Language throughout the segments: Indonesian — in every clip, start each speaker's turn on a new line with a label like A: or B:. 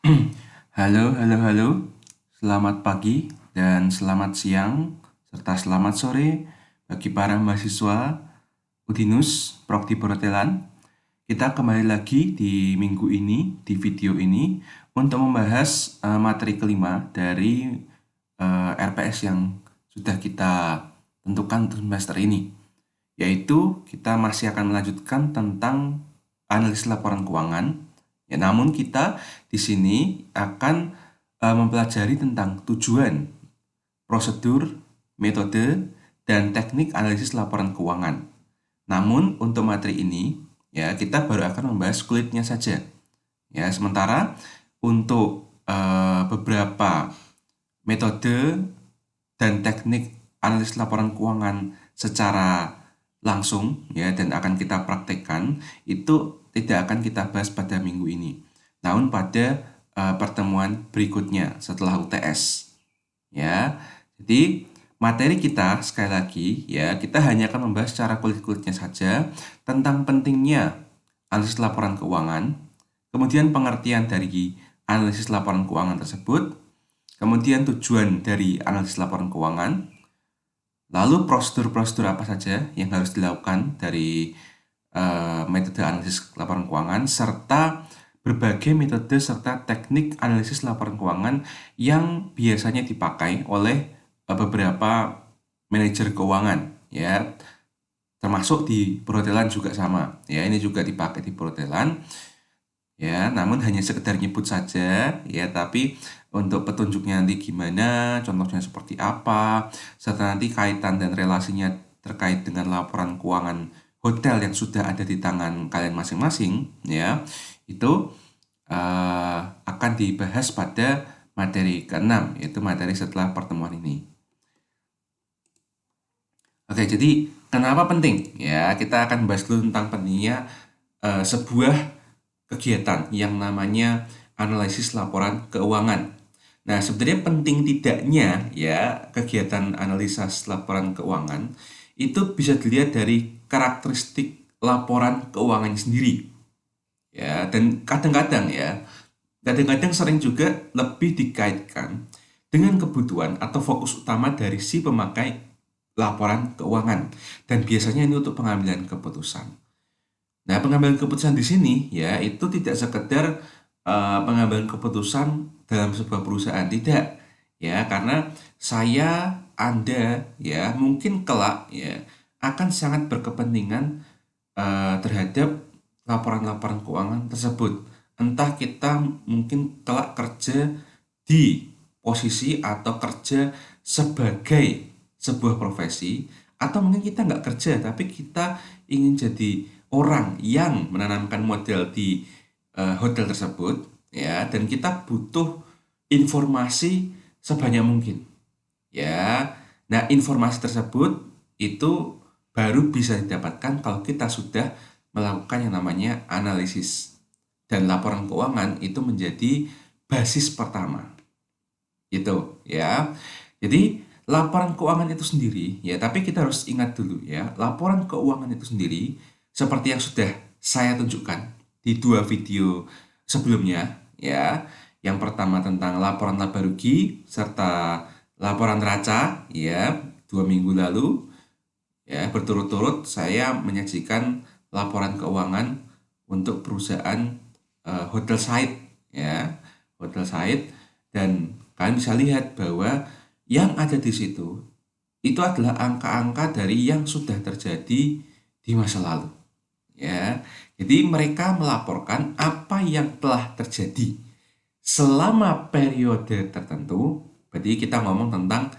A: Halo, halo, halo. Selamat pagi dan selamat siang serta selamat sore bagi para mahasiswa Udinus Prodi Perhotelan. Kita kembali lagi di minggu ini, di video ini untuk membahas materi kelima dari RPS yang sudah kita tentukan untuk semester ini, yaitu kita masih akan melanjutkan tentang analisis laporan keuangan. Ya, namun kita di sini akan mempelajari tentang tujuan, prosedur, metode, dan teknik analisis laporan keuangan. Namun untuk materi ini ya kita baru akan membahas kulitnya saja. Ya, sementara untuk beberapa metode dan teknik analisis laporan keuangan secara langsung ya dan akan kita praktekkan itu tidak akan kita bahas pada minggu ini. Namun pada pertemuan berikutnya setelah UTS. Ya. Jadi materi kita sekali lagi ya kita hanya akan membahas secara kulit-kulitnya saja tentang pentingnya analisis laporan keuangan, kemudian pengertian dari analisis laporan keuangan tersebut, kemudian tujuan dari analisis laporan keuangan, lalu prosedur-prosedur apa saja yang harus dilakukan dari metode analisis laporan keuangan, serta berbagai metode serta teknik analisis laporan keuangan yang biasanya dipakai oleh beberapa manajer keuangan, ya, termasuk di perhotelan juga sama. Ya, ini juga dipakai di perhotelan. Ya, namun hanya sekedar nyebut saja, ya, tapi untuk petunjuknya nanti gimana, contohnya seperti apa, serta nanti kaitan dan relasinya terkait dengan laporan keuangan hotel yang sudah ada di tangan kalian masing-masing, ya, itu akan dibahas pada materi ke-6, yaitu materi setelah pertemuan ini. Oke, jadi kenapa penting? Ya, kita akan bahas dulu tentang pentingnya sebuah kegiatan yang namanya analisis laporan keuangan. Nah, sebenarnya penting tidaknya ya kegiatan analisis laporan keuangan itu bisa dilihat dari karakteristik laporan keuangan sendiri. Ya, dan kadang-kadang sering juga lebih dikaitkan dengan kebutuhan atau fokus utama dari si pemakai laporan keuangan. Dan biasanya ini untuk pengambilan keputusan. Nah, pengambilan keputusan di sini ya itu tidak sekedar pengambilan keputusan dalam sebuah perusahaan, tidak. Ya, karena saya, Anda ya mungkin kelak ya akan sangat berkepentingan terhadap laporan-laporan keuangan tersebut. Entah kita mungkin kelak kerja di posisi atau kerja sebagai sebuah profesi, atau mungkin kita nggak kerja tapi kita ingin jadi orang yang menanamkan modal di hotel tersebut ya, dan kita butuh informasi sebanyak mungkin ya. Nah, informasi tersebut itu baru bisa didapatkan kalau kita sudah melakukan yang namanya analisis, dan laporan keuangan itu menjadi basis pertama gitu ya. Jadi laporan keuangan itu sendiri ya, tapi kita harus ingat dulu ya, laporan keuangan itu sendiri seperti yang sudah saya tunjukkan di dua video sebelumnya ya. Yang pertama tentang laporan laba rugi serta laporan neraca ya, 2 minggu lalu ya berturut-turut saya menyajikan laporan keuangan untuk perusahaan Hotel Said ya, Hotel Said, dan kalian bisa lihat bahwa yang ada di situ itu adalah angka-angka dari yang sudah terjadi di masa lalu ya. Jadi mereka melaporkan apa yang telah terjadi selama periode tertentu, berarti kita ngomong tentang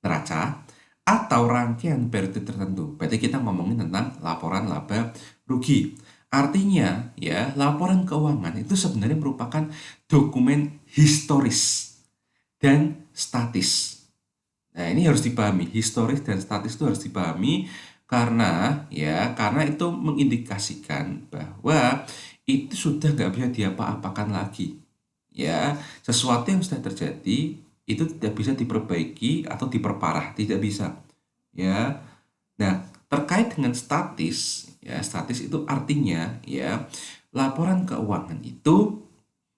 A: neraca, atau rangkaian periode tertentu, berarti kita ngomongin tentang laporan laba rugi. Artinya ya, laporan keuangan itu sebenarnya merupakan dokumen historis dan statis. Nah, ini harus dipahami, historis dan statis itu harus dipahami karena itu mengindikasikan bahwa itu sudah nggak bisa diapa-apakan lagi. Ya, sesuatu yang sudah terjadi itu tidak bisa diperbaiki atau diperparah, tidak bisa. Ya. Nah, terkait dengan statis, ya, statis itu artinya ya laporan keuangan itu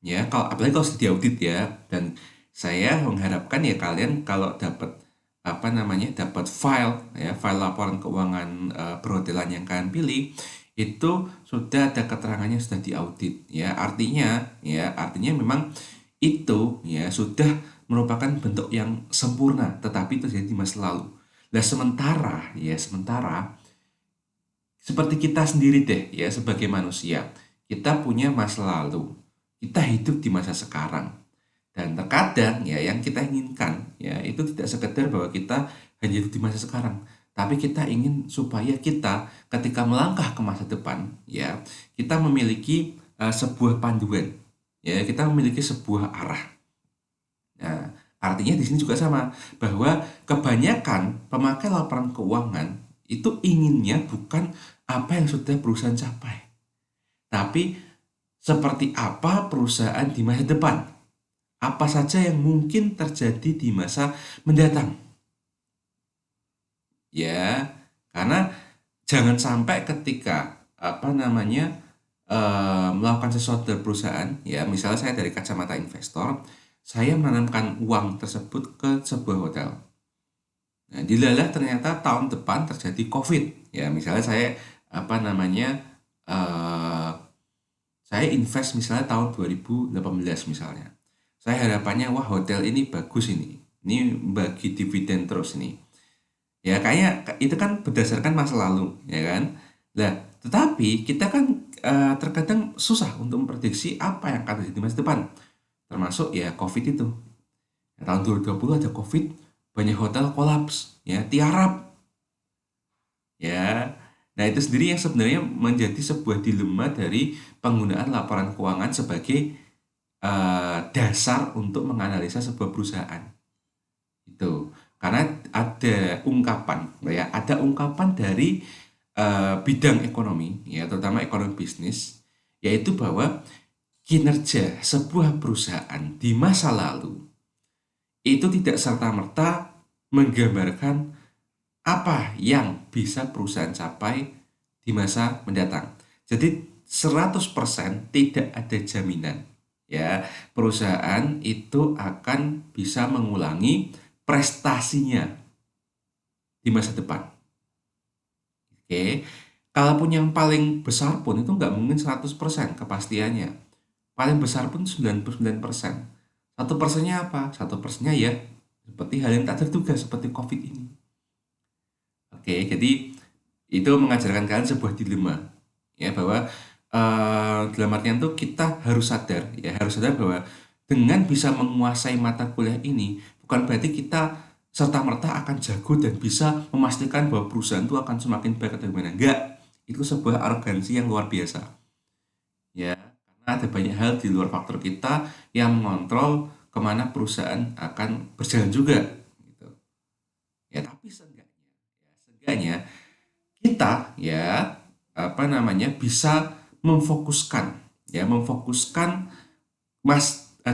A: Ya, kalau apalagi kalau sudah diaudit ya. Dan saya mengharapkan ya kalian kalau dapat apa namanya dapat file laporan keuangan perhotelan yang kalian pilih itu sudah ada keterangannya sudah diaudit ya, artinya memang itu ya sudah merupakan bentuk yang sempurna tetapi terjadi di masa lalu. Nah sementara seperti kita sendiri deh ya, sebagai manusia kita punya masa lalu, kita hidup di masa sekarang. Dan terkadang ya yang kita inginkan ya itu tidak sekedar bahwa kita hanya hidup di masa sekarang, tapi kita ingin supaya kita ketika melangkah ke masa depan ya kita memiliki sebuah panduan, ya kita memiliki sebuah arah. Nah, artinya di sini juga sama bahwa kebanyakan pemakai laporan keuangan itu inginnya bukan apa yang sudah perusahaan capai, tapi seperti apa perusahaan di masa depan. Apa saja yang mungkin terjadi di masa mendatang. Ya, karena jangan sampai ketika apa namanya melakukan sesuatu dari perusahaan, ya misalnya saya dari kacamata investor, saya menanamkan uang tersebut ke sebuah hotel. Nah, dilalah ternyata tahun depan terjadi COVID. Ya, misalnya saya apa namanya eh, saya invest misalnya tahun 2018 misalnya. Saya harapannya wah hotel ini bagus ini. Ini bagi dividen terus ini. Ya kayaknya itu kan berdasarkan masa lalu, ya kan? Nah, tetapi kita kan terkadang susah untuk memprediksi apa yang akan terjadi di masa depan. Termasuk ya COVID itu. Ya, tahun 2020 ada COVID, banyak hotel kolaps, ya tiarap, ya. Nah, itu sendiri yang sebenarnya menjadi sebuah dilema dari penggunaan laporan keuangan sebagai dasar untuk menganalisa sebuah perusahaan. Itu. Karena ada ungkapan dari bidang ekonomi, ya terutama ekonomi bisnis, yaitu bahwa kinerja sebuah perusahaan di masa lalu itu tidak serta-merta menggambarkan apa yang bisa perusahaan capai di masa mendatang. Jadi 100% tidak ada jaminan ya perusahaan itu akan bisa mengulangi prestasinya di masa depan. Oke. Kalaupun yang paling besar pun itu nggak mungkin 100% kepastiannya. Paling besar pun 99%. 1%-nya apa? 1%-nya ya seperti hal yang tak terduga seperti COVID ini. Oke, jadi itu mengajarkan kalian sebuah dilema ya bahwa dalam artian tuh kita harus sadar bahwa dengan bisa menguasai mata kuliah ini bukan berarti kita serta merta akan jago dan bisa memastikan bahwa perusahaan itu akan semakin baik atau gimana. Enggak, itu sebuah arogansi yang luar biasa ya, karena ada banyak hal di luar faktor kita yang mengontrol kemana perusahaan akan berjalan juga gitu. Ya tapi seenggaknya kita ya apa namanya bisa memfokuskan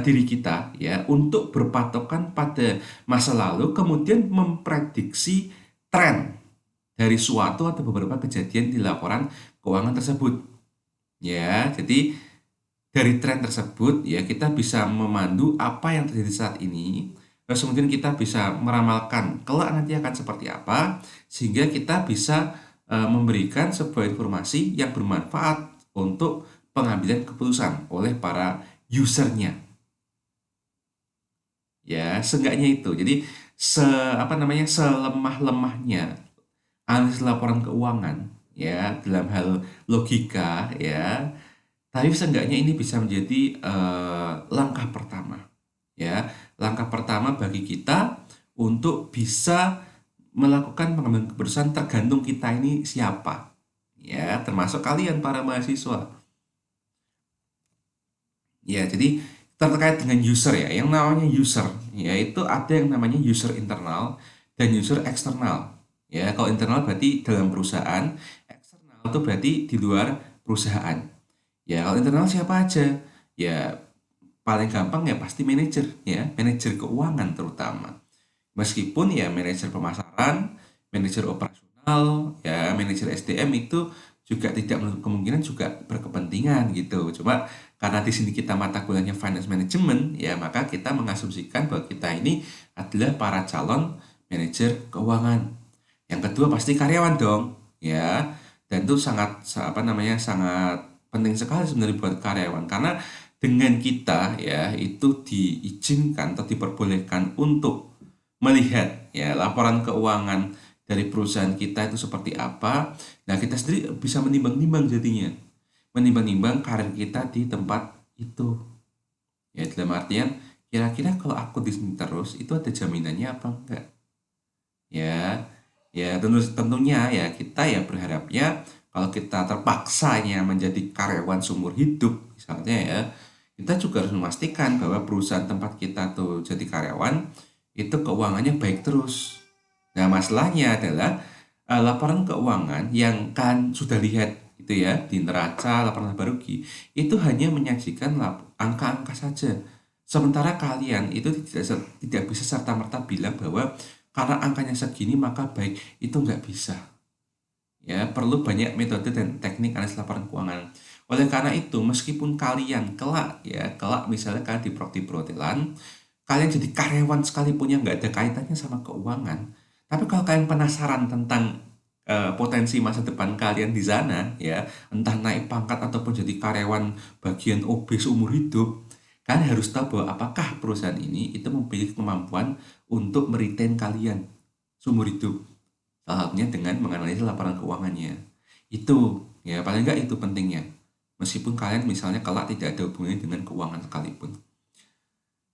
A: diri kita ya untuk berpatokan pada masa lalu kemudian memprediksi tren dari suatu atau beberapa kejadian di laporan keuangan tersebut ya. Jadi dari tren tersebut ya kita bisa memandu apa yang terjadi saat ini, terus kemudian kita bisa meramalkan kelak nanti akan seperti apa sehingga kita bisa memberikan sebuah informasi yang bermanfaat untuk pengambilan keputusan oleh para usernya. Ya, seenggaknya itu. Jadi selemah-lemahnya analisis laporan keuangan ya dalam hal logika ya, tapi seenggaknya ini bisa menjadi langkah pertama ya, langkah pertama bagi kita untuk bisa melakukan pengambilan keputusan tergantung kita ini siapa ya, termasuk kalian para mahasiswa. Ya, jadi terkait dengan user ya, yang namanya user, yaitu ada yang namanya user internal dan user eksternal. Ya, kalau internal berarti dalam perusahaan, eksternal itu berarti di luar perusahaan. Ya, kalau internal siapa aja? Ya, paling gampang ya pasti manajer, ya, manajer keuangan terutama. Meskipun ya manajer pemasaran, manajer operasional, ya manajer SDM itu juga tidak menutup kemungkinan juga berkepentingan gitu. Cuma karena di sini kita mata kuliahnya finance management, ya maka kita mengasumsikan bahwa kita ini adalah para calon manajer keuangan. Yang kedua pasti karyawan dong, ya. Dan itu sangat penting sekali sebenarnya buat karyawan karena dengan kita ya itu diizinkan atau diperbolehkan untuk melihat ya laporan keuangan dari perusahaan kita itu seperti apa. Nah, kita sendiri bisa menimbang-nimbang jadinya. Menimbang-nimbang karir kita di tempat itu. Ya, dalam artian kira-kira kalau aku di sini terus itu ada jaminannya apa enggak? Ya, ya tentunya ya kita ya berharapnya kalau kita terpaksanya menjadi karyawan seumur hidup misalnya ya, kita juga harus memastikan bahwa perusahaan tempat kita tuh jadi karyawan itu keuangannya baik terus. Nah, masalahnya adalah laporan keuangan yang kan sudah lihat itu ya di neraca laporan laba rugi itu hanya menyajikan angka-angka saja. Sementara kalian itu tidak bisa serta-merta bilang bahwa karena angkanya segini maka baik, itu nggak bisa. Ya, perlu banyak metode dan teknik analisis laporan keuangan. Oleh karena itu, meskipun kalian kelak misalnya kalian di perhotelan, kalian jadi karyawan sekalipun yang nggak ada kaitannya sama keuangan, tapi kalau kalian penasaran tentang potensi masa depan kalian di sana, ya entah naik pangkat ataupun jadi karyawan bagian OB seumur hidup, kalian harus tahu bahwa apakah perusahaan ini itu memiliki kemampuan untuk meretain kalian seumur hidup. Salah satunya dengan menganalisis laporan keuangannya. Itu, ya paling nggak itu pentingnya. Meskipun kalian misalnya kelak tidak ada hubungannya dengan keuangan sekalipun.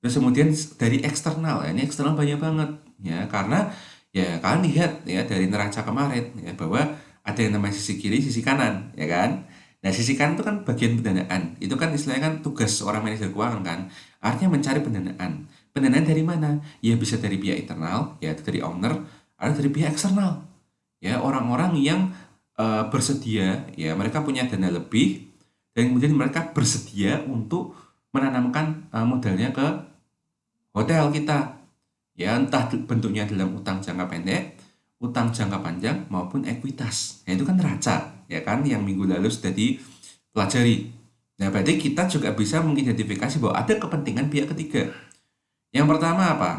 A: Terus kemudian dari eksternal, ya, ini eksternal banyak banget. Ya, karena ya kalian lihat ya dari neraca kemarin ya bahwa ada yang namanya sisi kiri, sisi kanan, ya kan? Nah, sisi kanan itu kan bagian pendanaan. Itu kan istilahnya kan tugas orang manajer keuangan kan. Artinya mencari pendanaan. Pendanaan dari mana? Ya bisa dari pihak internal, ya dari owner, atau dari pihak eksternal. Ya, orang-orang yang bersedia, ya mereka punya dana lebih dan kemudian mereka bersedia untuk menanamkan modalnya ke hotel kita. Ya, entah bentuknya dalam utang jangka pendek, utang jangka panjang maupun ekuitas. Nah, itu kan neraca, ya kan yang minggu lalu sudah dipelajari. Nah, berarti kita juga bisa mengidentifikasi bahwa ada kepentingan pihak ketiga. Yang pertama apa?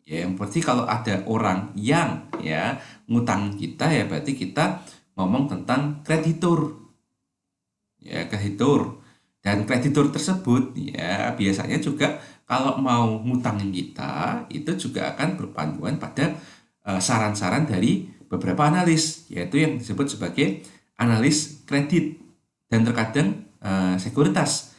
A: Ya, yang pasti kalau ada orang yang ya ngutang kita ya berarti kita ngomong tentang kreditur. Ya, kreditur. Dan kreditur tersebut ya biasanya juga kalau mau ngutangin kita itu juga akan berpanduan pada saran-saran dari beberapa analis yaitu yang disebut sebagai analis kredit dan terkadang sekuritas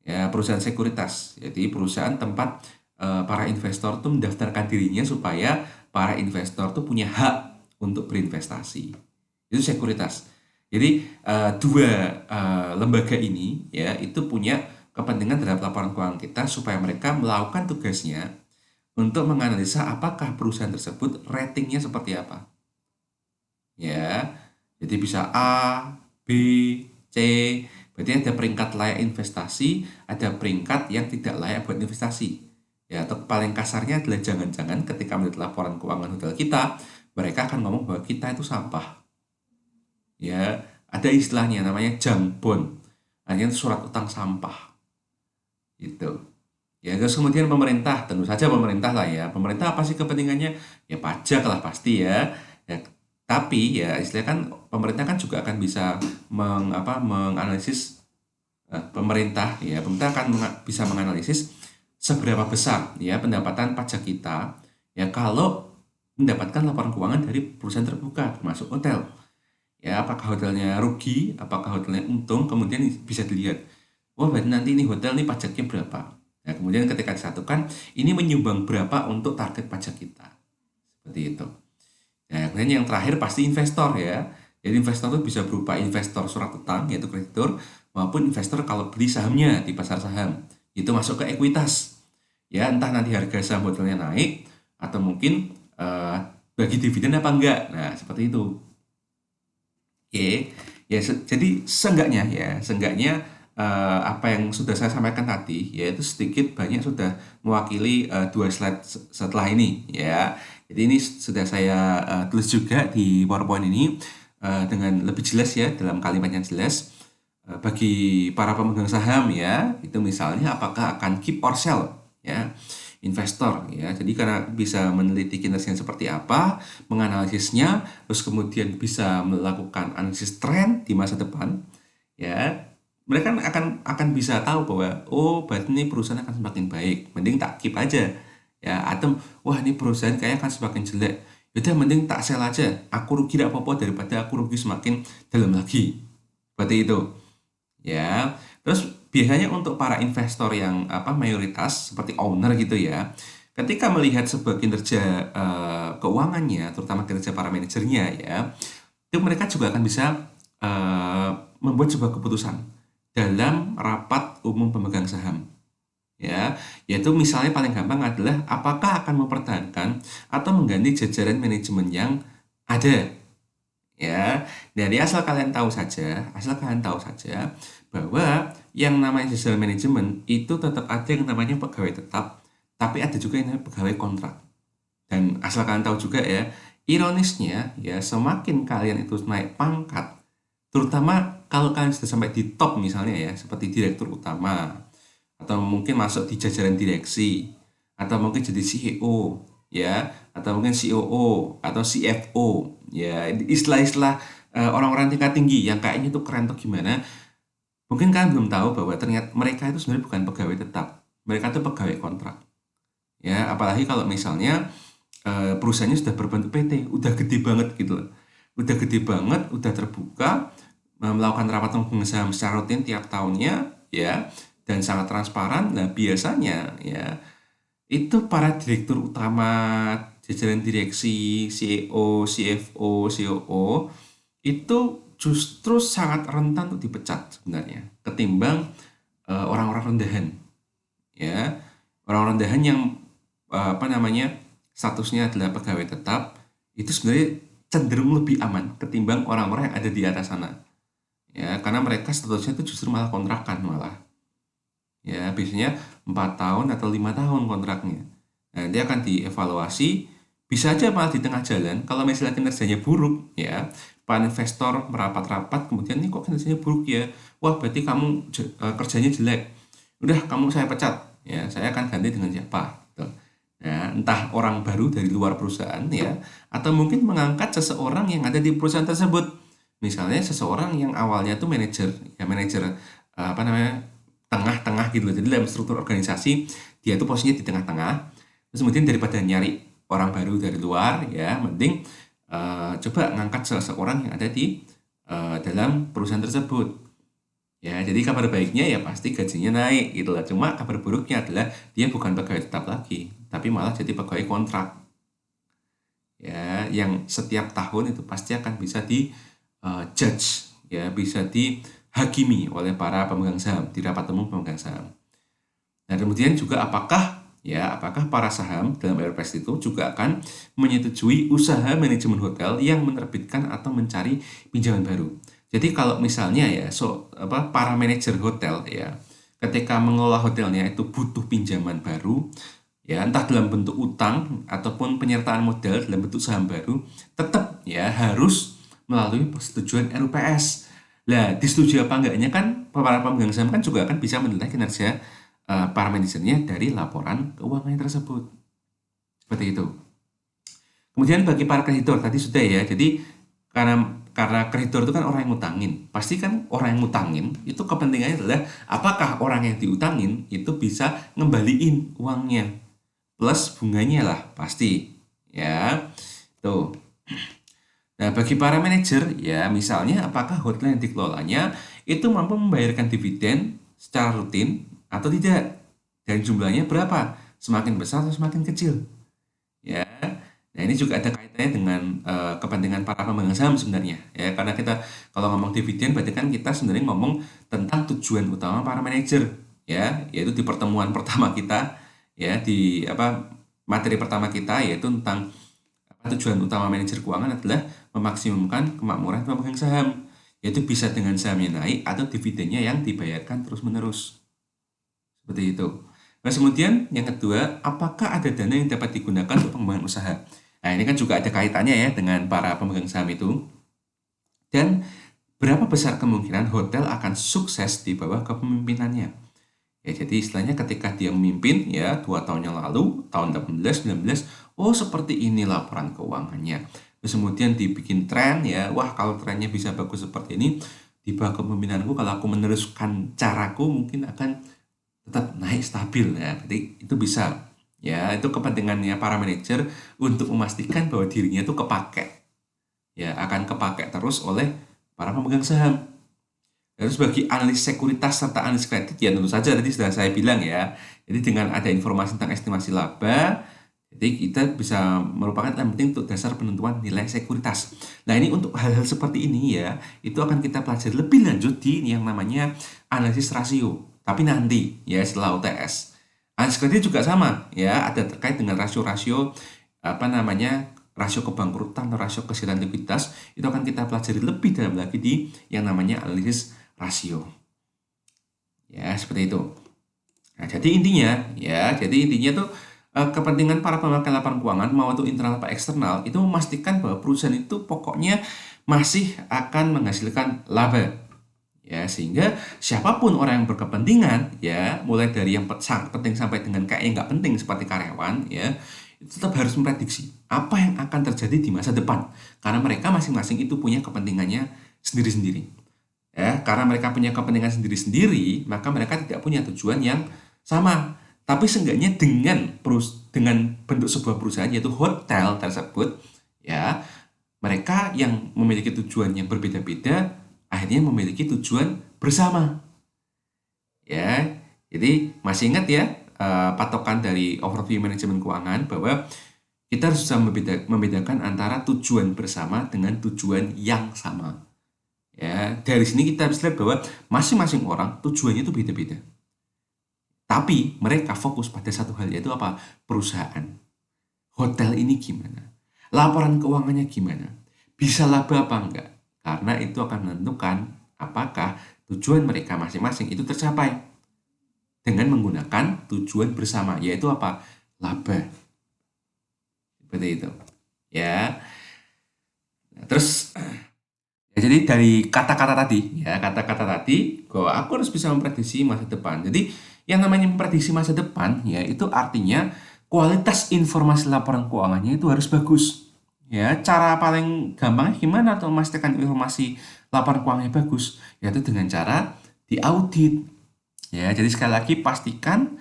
A: ya perusahaan sekuritas jadi perusahaan tempat para investor tuh mendaftarkan dirinya supaya para investor tuh punya hak untuk berinvestasi itu sekuritas jadi dua lembaga ini ya itu punya kepentingan terhadap laporan keuangan kita supaya mereka melakukan tugasnya untuk menganalisa apakah perusahaan tersebut ratingnya seperti apa. Ya, jadi bisa A, B, C, berarti ada peringkat layak investasi, ada peringkat yang tidak layak buat investasi. Ya, atau paling kasarnya adalah jangan-jangan ketika melihat laporan keuangan hotel kita, mereka akan ngomong bahwa kita itu sampah. Ya, ada istilahnya namanya junk bond, artinya surat utang sampah. Gitu. Ya, terus kemudian pemerintah, tentu saja pemerintah lah ya. Pemerintah apa sih kepentingannya? Ya pajak lah pasti ya. Ya, tapi ya istilahnya kan pemerintah kan juga akan bisa menganalisis pemerintah ya. Pemerintah akan bisa menganalisis seberapa besar ya pendapatan pajak kita ya kalau mendapatkan laporan keuangan dari perusahaan terbuka termasuk hotel. Ya, apakah hotelnya rugi, apakah hotelnya untung, kemudian bisa dilihat. Wah, berarti nanti ini hotel nih pajaknya berapa. Nah, kemudian ketika disatukan, ini menyumbang berapa untuk target pajak kita. Seperti itu. Nah, kemudian yang terakhir pasti investor ya. Jadi investor itu bisa berupa investor surat utang, yaitu kreditur, maupun investor kalau beli sahamnya di pasar saham. Itu masuk ke ekuitas. Ya, entah nanti harga saham hotelnya naik, atau mungkin bagi dividen apa enggak. Nah, seperti itu. Oke, ya jadi seenggaknya apa yang sudah saya sampaikan tadi, yaitu sedikit banyak sudah mewakili dua slide setelah ini, ya. Jadi ini sudah saya tulis juga di PowerPoint ini. dengan lebih jelas ya, dalam kalimat yang jelas. Bagi para pemegang saham ya, itu misalnya apakah akan keep or sell ya, investor ya. Jadi karena bisa meneliti kinerjanya seperti apa, menganalisisnya, terus kemudian bisa melakukan analisis tren di masa depan ya. Mereka akan bisa tahu bahwa oh berarti ini perusahaan akan semakin baik, mending tak keep aja ya, atau wah ini perusahaan kayaknya akan semakin jelek, yaudah mending tak sell aja, aku rugi tidak apa-apa daripada aku rugi semakin dalam lagi, seperti itu ya. Terus biasanya untuk para investor yang mayoritas seperti owner gitu ya, ketika melihat sebuah kinerja keuangannya, terutama kinerja para manajernya ya, itu mereka juga akan bisa eh, membuat sebuah keputusan dalam rapat umum pemegang saham ya, yaitu misalnya paling gampang adalah apakah akan mempertahankan atau mengganti jajaran manajemen yang ada ya. Dari asal kalian tahu saja bahwa yang namanya jajaran manajemen itu tetap ada yang namanya pegawai tetap, tapi ada juga yang namanya pegawai kontrak. Dan asal kalian tahu juga ya, ironisnya ya, semakin kalian itu naik pangkat, terutama kalau kalian sudah sampai di top misalnya ya, seperti direktur utama, atau mungkin masuk di jajaran direksi, atau mungkin jadi CEO, ya, atau mungkin COO, atau CFO, ya, istilah-istilah orang-orang tingkat tinggi yang kayaknya itu keren tuh gimana. Mungkin kalian belum tahu bahwa ternyata mereka itu sebenarnya bukan pegawai tetap, mereka itu pegawai kontrak. Ya, apalagi kalau misalnya perusahaannya sudah berbentuk PT, udah gede banget gitu loh. Udah gede banget, udah terbuka, melakukan rapat pemegang saham secara rutin tiap tahunnya, ya, dan sangat transparan. Nah, biasanya ya itu para direktur utama, jajaran direksi, CEO, CFO, COO itu justru sangat rentan untuk dipecat sebenarnya ketimbang orang-orang rendahan ya. Orang-orang rendahan yang statusnya adalah pegawai tetap itu sebenarnya cenderung lebih aman ketimbang orang-orang yang ada di atas sana ya, karena mereka statusnya itu justru malah kontrakan malah ya, biasanya 4 tahun atau 5 tahun kontraknya. Nah, nanti akan dievaluasi, bisa aja malah di tengah jalan kalau misalnya kinerjanya buruk ya, para investor merapat-rapat kemudian ini kok kinerjanya buruk ya, wah berarti kamu kerjanya jelek, udah kamu saya pecat ya, saya akan ganti dengan siapa gitu. Nah, entah orang baru dari luar perusahaan ya, atau mungkin mengangkat seseorang yang ada di perusahaan tersebut. Misalnya seseorang yang awalnya tuh manajer, ya manajer tengah-tengah gitu loh. Jadi dalam struktur organisasi dia tuh posisinya di tengah-tengah. Terus kemudian daripada nyari orang baru dari luar ya, mending coba ngangkat seseorang yang ada di dalam perusahaan tersebut. Ya, jadi kabar baiknya ya pasti gajinya naik gitu lah. Cuma kabar buruknya adalah dia bukan pegawai tetap lagi, tapi malah jadi pegawai kontrak. Ya, yang setiap tahun itu pasti akan bisa di judge ya, bisa dihakimi oleh para pemegang saham di rapat umum pemegang saham. Nah, kemudian juga apakah para saham dalam RPS itu juga akan menyetujui usaha manajemen hotel yang menerbitkan atau mencari pinjaman baru. Jadi kalau misalnya ya, para manajer hotel ya, ketika mengelola hotelnya itu butuh pinjaman baru, ya entah dalam bentuk utang ataupun penyertaan modal dalam bentuk saham baru, tetap ya harus melalui persetujuan RUPS. Nah, disetujui apa enggaknya kan para pemegang saham kan juga akan bisa menilai kinerja para manajernya dari laporan keuangannya tersebut. Seperti itu. Kemudian bagi para kreditor tadi sudah ya. Jadi karena kreditor itu kan orang yang ngutangin. Pasti kan orang yang ngutangin itu kepentingannya adalah apakah orang yang diutangin itu bisa ngembaliin uangnya plus bunganya lah pasti. Ya. Tuh. Nah, bagi para manajer, ya misalnya apakah hotel yang dikelolanya itu mampu membayarkan dividen secara rutin atau tidak? Dan jumlahnya berapa? Semakin besar atau semakin kecil? Ya. Nah, ini juga ada kaitannya dengan kepentingan para pemegang saham sebenarnya. Ya, karena kita kalau ngomong dividen berarti kan kita sebenarnya ngomong tentang tujuan utama para manajer, ya, yaitu di pertemuan pertama kita, ya, di materi pertama kita yaitu tentang tujuan utama manajer keuangan adalah memaksimumkan kemakmuran pemegang saham, yaitu bisa dengan sahamnya naik atau dividennya yang dibayarkan terus-menerus. Seperti itu. Nah, kemudian yang kedua, apakah ada dana yang dapat digunakan untuk pengembangan usaha? Nah, ini kan juga ada kaitannya ya dengan para pemegang saham itu. Dan berapa besar kemungkinan hotel akan sukses di bawah kepemimpinannya. Ya, jadi istilahnya ketika dia memimpin ya 2 tahun yang lalu, tahun 18, 19, oh seperti ini laporan keuangannya. Terus kemudian dibikin tren ya, wah kalau trennya bisa bagus seperti ini, di bawah kepemimpinanku kalau aku meneruskan caraku mungkin akan tetap naik stabil ya. Jadi itu bisa ya, itu kepentingannya para manajer untuk memastikan bahwa dirinya itu kepake ya, akan kepake terus oleh para pemegang saham. Terus bagi analis sekuritas serta analis kredit ya tentu saja tadi sudah saya bilang ya. Jadi dengan ada informasi tentang estimasi laba, jadi kita bisa merupakan yang penting untuk dasar penentuan nilai sekuritas. Nah ini untuk hal-hal seperti ini ya, itu akan kita pelajari lebih lanjut di yang namanya analisis rasio. Tapi nanti ya setelah UTS. Analis kredit juga sama ya, ada terkait dengan rasio-rasio apa namanya rasio kebangkrutan atau rasio kesehatan likuiditas, itu akan kita pelajari lebih dalam lagi di yang namanya analisis rasio. Ya, seperti itu. Nah, jadi intinya tuh kepentingan para pemakai laporan keuangan mau itu internal atau eksternal itu memastikan bahwa perusahaan itu pokoknya masih akan menghasilkan laba. Ya, sehingga siapapun orang yang berkepentingan ya, mulai dari yang sangat penting sampai dengan kayak yang nggak penting seperti karyawan ya, itu tetap harus memprediksi apa yang akan terjadi di masa depan. Karena mereka masing-masing itu punya kepentingannya sendiri-sendiri. Ya, karena mereka punya kepentingan sendiri-sendiri, maka mereka tidak punya tujuan yang sama. Tapi seenggaknya dengan bentuk sebuah perusahaan yaitu hotel tersebut, ya, mereka yang memiliki tujuan yang berbeda-beda akhirnya memiliki tujuan bersama. Ya, jadi masih ingat ya patokan dari overview manajemen keuangan bahwa kita harus bisa membedakan antara tujuan bersama dengan tujuan yang sama. Ya, dari sini kita bisa lihat bahwa masing-masing orang tujuannya itu beda-beda. Tapi mereka fokus pada satu hal yaitu apa? Perusahaan. Hotel ini gimana? Laporan keuangannya gimana? Bisa laba apa enggak? Karena itu akan menentukan apakah tujuan mereka masing-masing itu tercapai dengan menggunakan tujuan bersama yaitu apa? Laba. Seperti itu. Ya. Nah, terus ya, jadi dari kata-kata tadi, bahwa aku harus bisa memprediksi masa depan. Jadi, yang namanya memprediksi masa depan, ya itu artinya kualitas informasi laporan keuangannya itu harus bagus. Ya, cara paling gampang gimana untuk memastikan informasi laporan keuangannya bagus? Yaitu dengan cara diaudit. Ya, jadi sekali lagi pastikan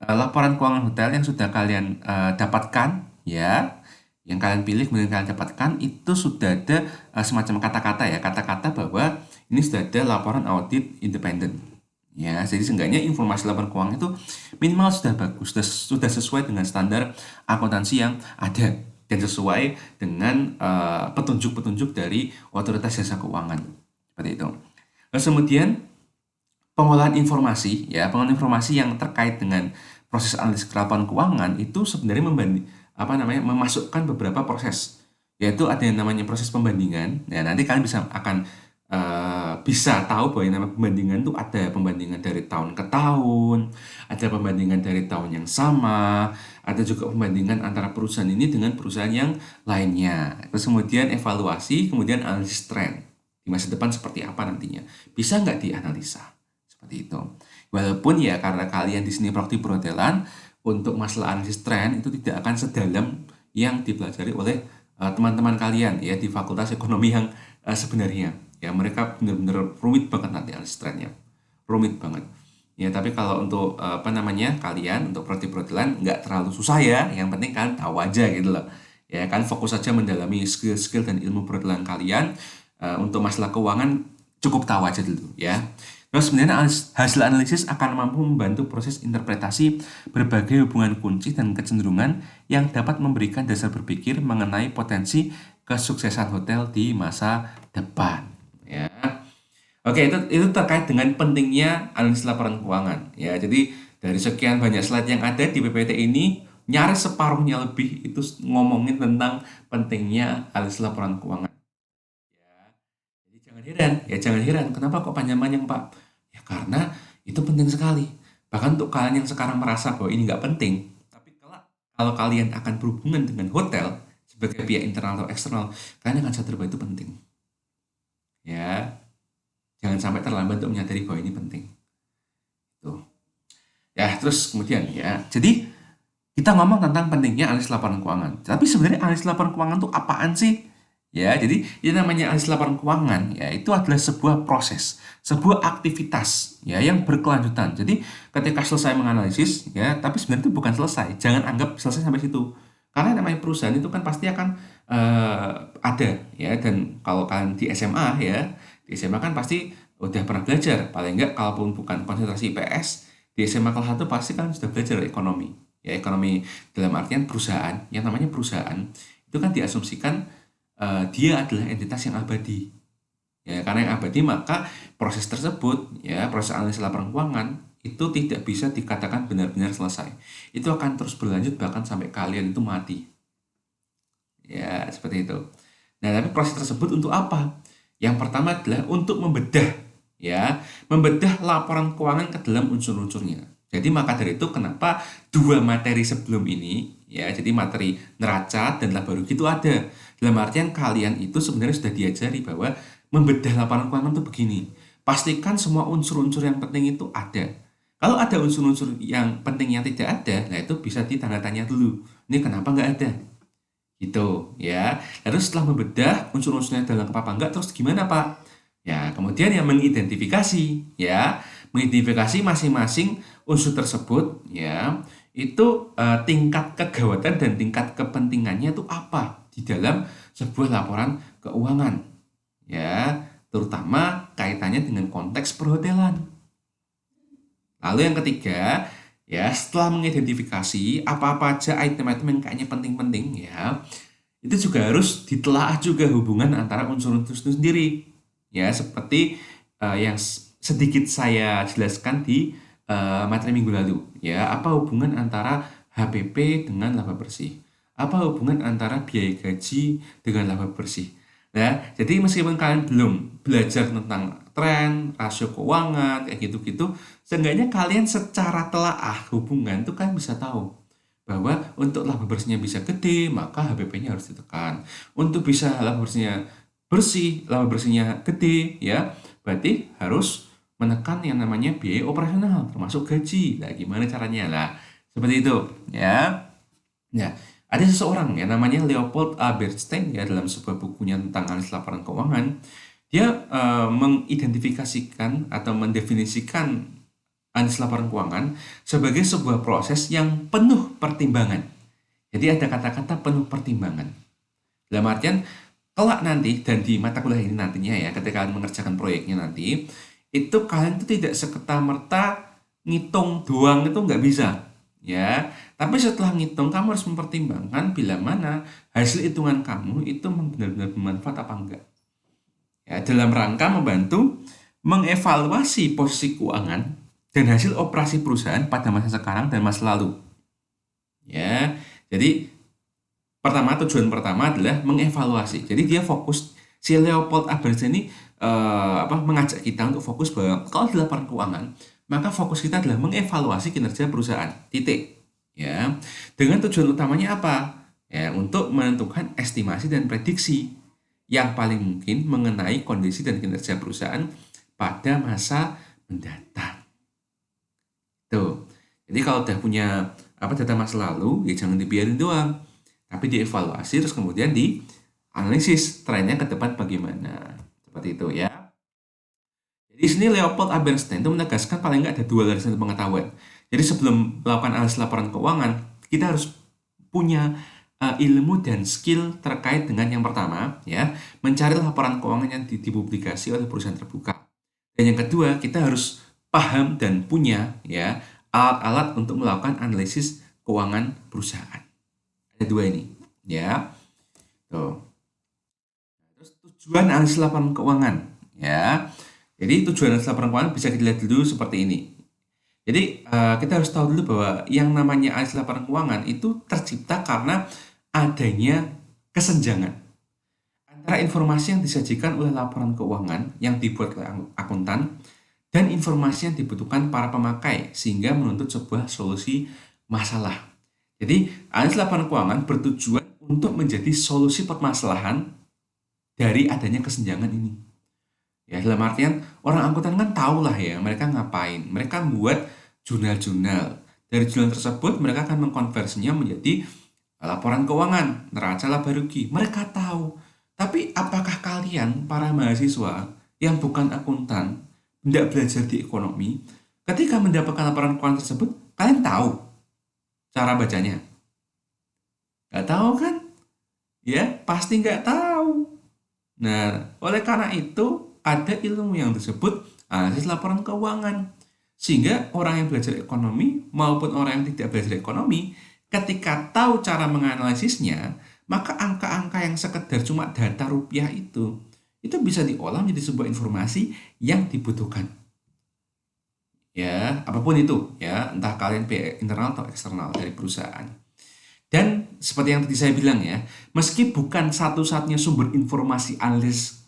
A: laporan keuangan hotel yang sudah kalian dapatkan, ya, yang kalian pilih kemudian kalian dapatkan itu sudah ada semacam kata-kata ya, kata-kata bahwa ini sudah ada laporan audit independen. Ya, jadi seenggaknya informasi laporan keuangan itu minimal sudah bagus, sudah sesuai dengan standar akuntansi yang ada dan sesuai dengan petunjuk-petunjuk dari otoritas jasa keuangan. Seperti itu. Terus kemudian pengolahan informasi yang terkait dengan proses analisis laporan keuangan itu sebenarnya memasukkan beberapa proses, yaitu ada yang namanya proses pembandingan. Ya, nanti kalian bisa tahu bahwa yang namanya pembandingan itu ada pembandingan dari tahun ke tahun, ada pembandingan dari tahun yang sama, ada juga pembandingan antara perusahaan ini dengan perusahaan yang lainnya. Terus kemudian evaluasi, kemudian analisis tren di masa depan seperti apa nantinya. Bisa nggak dianalisa? Seperti itu. Walaupun ya karena kalian di sini praktik perhotelan, untuk masalah analisis tren itu tidak akan sedalam yang dipelajari oleh teman-teman kalian ya di Fakultas Ekonomi yang sebenarnya. Ya mereka benar-benar rumit banget nanti analisis trennya. Rumit banget. Ya tapi kalau untuk kalian untuk praktik perhotelan nggak terlalu susah ya. Yang penting kalian tahu aja gitu loh. Ya kan fokus saja mendalami skill-skill dan ilmu perhotelan kalian. Untuk masalah keuangan cukup tahu aja dulu ya. Terus sebenarnya hasil analisis akan mampu membantu proses interpretasi berbagai hubungan kunci dan kecenderungan yang dapat memberikan dasar berpikir mengenai potensi kesuksesan hotel di masa depan. Ya, oke itu terkait dengan pentingnya analisis laporan keuangan. Ya, jadi dari sekian banyak slide yang ada di PPT ini, nyaris separuhnya lebih itu ngomongin tentang pentingnya analisis laporan keuangan. Jadi jangan heran, kenapa kok panjang-panjang Pak? Ya karena itu penting sekali. Bahkan untuk kalian yang sekarang merasa bahwa ini nggak penting, tapi kalau kalian akan berhubungan dengan hotel sebagai pihak internal atau eksternal, kalian akan sadar bahwa itu penting. Ya, jangan sampai terlambat untuk menyadari bahwa ini penting. Tuh. Ya, terus kemudian ya. Jadi kita ngomong tentang pentingnya analisis laporan keuangan. Tapi sebenarnya analisis laporan keuangan itu apaan sih? Ya, jadi yang namanya analisis laporan keuangan ya itu adalah sebuah proses, sebuah aktivitas ya yang berkelanjutan. Jadi ketika selesai menganalisis ya, tapi sebenarnya itu bukan selesai. Jangan anggap selesai sampai situ. Karena yang namanya perusahaan itu kan pasti akan ada ya, dan kalau kalian di SMA ya, di SMA kan pasti udah pernah belajar, paling enggak kalaupun bukan konsentrasi IPS, di SMA kelas 1 pasti kan sudah belajar ekonomi. Ya, ekonomi dalam artian perusahaan, yang namanya perusahaan itu kan diasumsikan dia adalah entitas yang abadi. Ya, karena yang abadi maka proses tersebut ya, proses analisis laporan keuangan itu tidak bisa dikatakan benar-benar selesai. Itu akan terus berlanjut bahkan sampai kalian itu mati. Ya, seperti itu. Nah, tapi proses tersebut untuk apa? Yang pertama adalah untuk membedah, ya, membedah laporan keuangan ke dalam unsur-unsurnya. Jadi maka dari itu kenapa dua materi sebelum ini, ya, jadi materi neraca dan laba rugi itu ada. Dalam artian kalian itu sebenarnya sudah diajari bahwa membedah laporan keuangan itu begini. Pastikan semua unsur-unsur yang penting itu ada. Kalau ada unsur-unsur yang penting yang tidak ada, nah itu bisa ditanda tanya dulu. Ini kenapa nggak ada? Gitu ya. Lalu setelah membedah unsur-unsurnya dalam apa enggak, terus gimana Pak? Ya, kemudian yang mengidentifikasi ya, mengidentifikasi masing-masing unsur tersebut ya, itu tingkat kegawatan dan tingkat kepentingannya itu apa di dalam sebuah laporan keuangan ya, terutama kaitannya dengan konteks perhotelan. Lalu yang ketiga, ya setelah mengidentifikasi apa-apa aja item-item yang kayaknya penting-penting ya, itu juga harus ditelaah juga hubungan antara unsur-unsur itu sendiri. Ya, seperti yang sedikit saya jelaskan di materi minggu lalu. Ya, apa hubungan antara HPP dengan laba bersih? Apa hubungan antara biaya gaji dengan laba bersih? Nah, jadi meskipun kalian belum belajar tentang tren, rasio keuangan, kayak gitu-gitu, seenggaknya kalian secara telaah hubungan itu kan bisa tahu bahwa untuk laba bersihnya bisa gede, maka HPP-nya harus ditekan. Untuk bisa laba bersihnya bersih, laba bersihnya gede, ya, berarti harus menekan yang namanya biaya operasional, termasuk gaji. Nah, gimana caranya? Lah, seperti itu, ya. Ya, ada seseorang yang namanya Leopold A. Bernstein ya dalam sebuah bukunya tentang analisis laporan keuangan, dia mengidentifikasikan atau mendefinisikan analisis laporan keuangan sebagai sebuah proses yang penuh pertimbangan. Jadi ada kata-kata penuh pertimbangan. Dalam artian kelak nanti dan di mata kuliah ini nantinya ya, ketika kalian mengerjakan proyeknya nanti, itu kalian itu tidak serta-merta ngitung doang itu nggak bisa. Ya, tapi setelah ngitung kamu harus mempertimbangkan bila mana hasil hitungan kamu itu benar-benar bermanfaat apa enggak. Ya, dalam rangka membantu mengevaluasi posisi keuangan dan hasil operasi perusahaan pada masa sekarang dan masa lalu. Ya, jadi tujuan pertama adalah mengevaluasi. Jadi dia fokus, si Leopold Aberson ini mengajak kita untuk fokus bahwa kalau di laporan keuangan, maka fokus kita adalah mengevaluasi kinerja perusahaan. Titik. Ya. Dengan tujuan utamanya apa? Ya, untuk menentukan estimasi dan prediksi yang paling mungkin mengenai kondisi dan kinerja perusahaan pada masa mendatang. Tuh. Jadi kalau udah punya data masa lalu, ya jangan dibiarin doang, tapi dievaluasi terus kemudian dianalisis trennya ke depan bagaimana. Seperti itu ya. Jadi di sini Leopold A. Bernstein itu menegaskan paling nggak ada dua lapisan pengetahuan. Jadi sebelum melakukan analisis laporan keuangan, kita harus punya ilmu dan skill terkait dengan yang pertama, ya, mencari laporan keuangan yang dipublikasi oleh perusahaan terbuka. Dan yang kedua, kita harus paham dan punya ya alat-alat untuk melakukan analisis keuangan perusahaan. Ada dua ini, ya. Tuh. Terus tujuan analisis laporan keuangan, ya. Jadi tujuan analisis laporan keuangan bisa kita lihat dulu seperti ini. Jadi kita harus tahu dulu bahwa yang namanya analisis laporan keuangan itu tercipta karena adanya kesenjangan antara informasi yang disajikan oleh laporan keuangan yang dibuat oleh akuntan dan informasi yang dibutuhkan para pemakai sehingga menuntut sebuah solusi masalah. Jadi, analisis laporan keuangan bertujuan untuk menjadi solusi permasalahan dari adanya kesenjangan ini. Ya, dalam artian orang akuntan kan tahu lah ya mereka ngapain. Mereka buat jurnal-jurnal. Dari jurnal tersebut mereka akan mengkonversinya menjadi laporan keuangan, neraca laba rugi. Mereka tahu. Tapi apakah kalian para mahasiswa yang bukan akuntan, tidak belajar di ekonomi, ketika mendapatkan laporan keuangan tersebut, kalian tahu cara bacanya? Nggak tahu kan? Ya, pasti nggak tahu. Nah, oleh karena itu ada ilmu yang disebut analisis laporan keuangan. Sehingga orang yang belajar ekonomi maupun orang yang tidak belajar ekonomi, ketika tahu cara menganalisisnya, maka angka-angka yang sekedar cuma data rupiah itu bisa diolah menjadi sebuah informasi yang dibutuhkan. Ya, apapun itu, ya, entah kalian pihak internal atau eksternal dari perusahaan. Dan seperti yang tadi saya bilang ya, meski bukan satu-satunya sumber informasi analis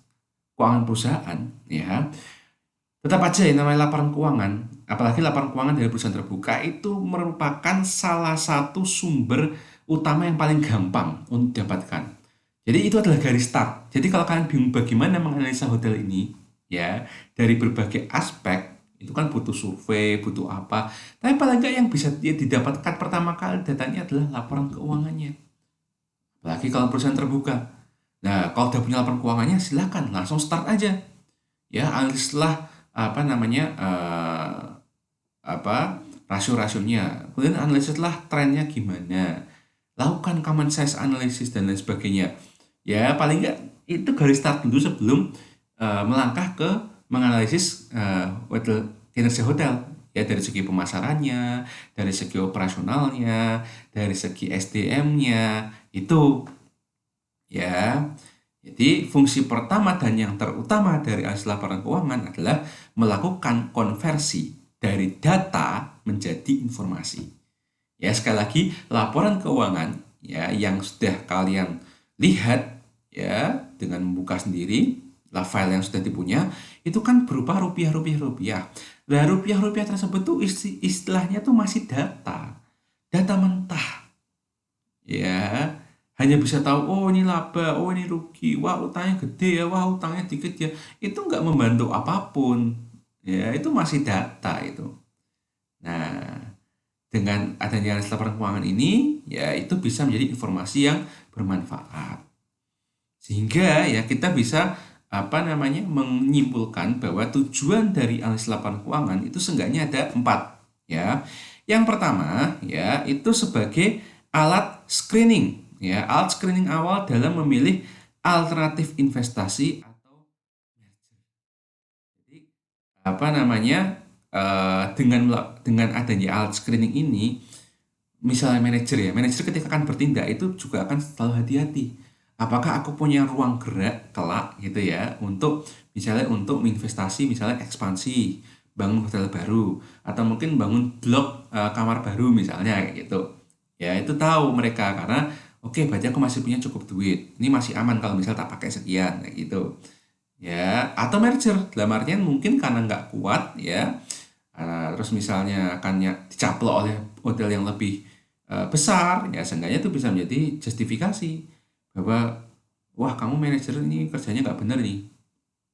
A: keuangan perusahaan, ya, tetap aja yang namanya laporan keuangan, apalagi laporan keuangan dari perusahaan terbuka itu merupakan salah satu sumber utama yang paling gampang untuk didapatkan. Jadi itu adalah garis start. Jadi kalau kalian bingung bagaimana menganalisa hotel ini, ya, dari berbagai aspek, itu kan butuh survei, butuh apa. Tapi paling nggak yang bisa didapatkan pertama kali datanya adalah laporan keuangannya. Apalagi kalau perusahaan terbuka. Nah, kalau udah punya laporan keuangannya, silakan langsung start aja. Ya, analislah apa namanya apa rasio-rasionya. Kemudian analisislah trennya gimana. Lakukan common size analysis dan lain sebagainya. Ya, paling nggak itu garis start dulu sebelum melangkah ke menganalisis kinerja hotel. Ya, dari segi pemasarannya, dari segi operasionalnya, dari segi SDM-nya, itu ya. Jadi fungsi pertama dan yang terutama dari analisis laporan keuangan adalah melakukan konversi dari data menjadi informasi. Ya, sekali lagi laporan keuangan ya yang sudah kalian lihat ya dengan membuka sendiri lah file yang sudah dipunya itu kan berupa rupiah. Nah, rupiah tersebut tuh istilahnya tuh masih data mentah. Ya, hanya bisa tahu oh ini laba, oh ini rugi, wah utangnya gede ya, wah utangnya dikit ya. Itu nggak membantu apapun. Ya, itu masih data itu. Nah, dengan adanya analis laporan keuangan ini, ya itu bisa menjadi informasi yang bermanfaat. Sehingga ya kita bisa apa namanya menyimpulkan bahwa tujuan dari analis laporan keuangan itu seenggaknya ada 4 ya. Yang pertama ya itu sebagai alat screening ya, alat screening awal dalam memilih alternatif investasi atau merger. Jadi apa namanya dengan adanya alat screening ini, misalnya manajer ketika akan bertindak itu juga akan selalu hati-hati. Apakah aku punya ruang gerak kelak gitu ya untuk misalnya untuk investasi misalnya ekspansi, bangun hotel baru atau mungkin bangun blok kamar baru misalnya kayak gitu. Ya itu tahu mereka karena oke, berarti aku masih punya cukup duit. Ini masih aman kalau misal tak pakai sekian kayak gitu. Ya, atau merger dalam artian mungkin karena nggak kuat ya. Terus misalnya akan dicaplok oleh hotel yang lebih besar, ya seenggaknya itu bisa menjadi justifikasi bahwa wah kamu manajer ini kerjanya nggak bener nih.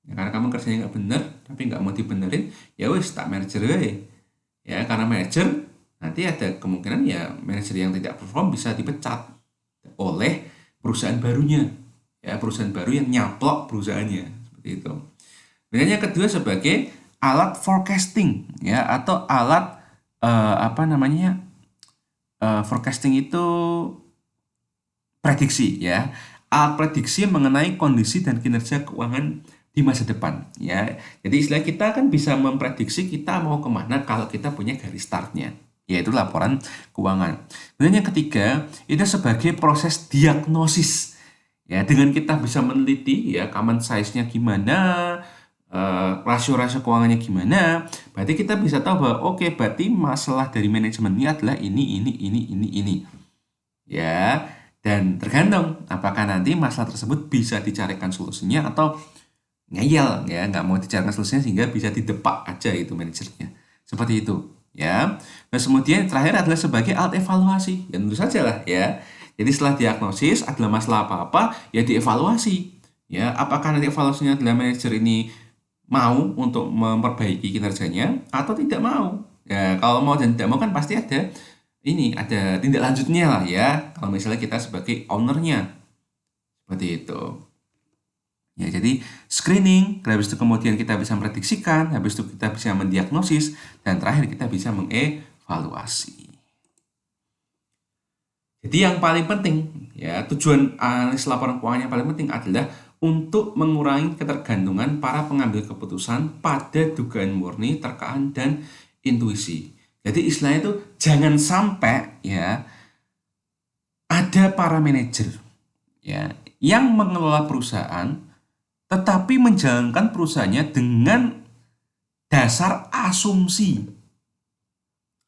A: Ya, karena kamu kerjanya nggak bener, tapi nggak mau dibenerin, ya wis tak manajer we. Ya karena manajer nanti ada kemungkinan ya manajer yang tidak perform bisa dipecat oleh perusahaan barunya. Ya perusahaan baru yang nyaplok perusahaannya seperti itu. Dan yang kedua sebagai alat forecasting ya atau alat apa namanya forecasting itu prediksi ya. Alat prediksi mengenai kondisi dan kinerja keuangan di masa depan ya. Jadi istilah kita kan bisa memprediksi kita mau kemana kalau kita punya garis startnya, yaitu laporan keuangan. Kemudian yang ketiga itu sebagai proses diagnosis ya, dengan kita bisa meneliti ya common size-nya gimana, rasio-rasio keuangannya gimana, berarti kita bisa tahu bahwa oke, berarti masalah dari manajemen ini adalah ini ya. Dan tergantung apakah nanti masalah tersebut bisa dicarikan solusinya atau ngeyel ya, nggak mau dicarikan solusinya sehingga bisa didepak aja itu manajernya. Seperti itu ya. Nah, kemudian terakhir adalah sebagai alat evaluasi. Ya tentu saja lah ya. Jadi setelah diagnosis adalah masalah apa-apa ya dievaluasi. Ya, apakah nanti evaluasinya adalah manajer ini mau untuk memperbaiki kinerjanya atau tidak mau. Ya, kalau mau dan tidak mau kan pasti ada tindak lanjutnya lah ya. Kalau misalnya kita sebagai ownernya seperti itu. Ya, jadi screening, habis itu kemudian kita bisa memprediksikan, habis itu kita bisa mendiagnosis, dan terakhir kita bisa mengevaluasi. Jadi yang paling penting, ya tujuan analis laporan keuangan yang paling penting adalah untuk mengurangi ketergantungan para pengambil keputusan pada dugaan murni, terkaan, dan intuisi. Jadi istilahnya itu jangan sampai ya ada para manajer ya yang mengelola perusahaan tetapi menjalankan perusahaannya dengan dasar asumsi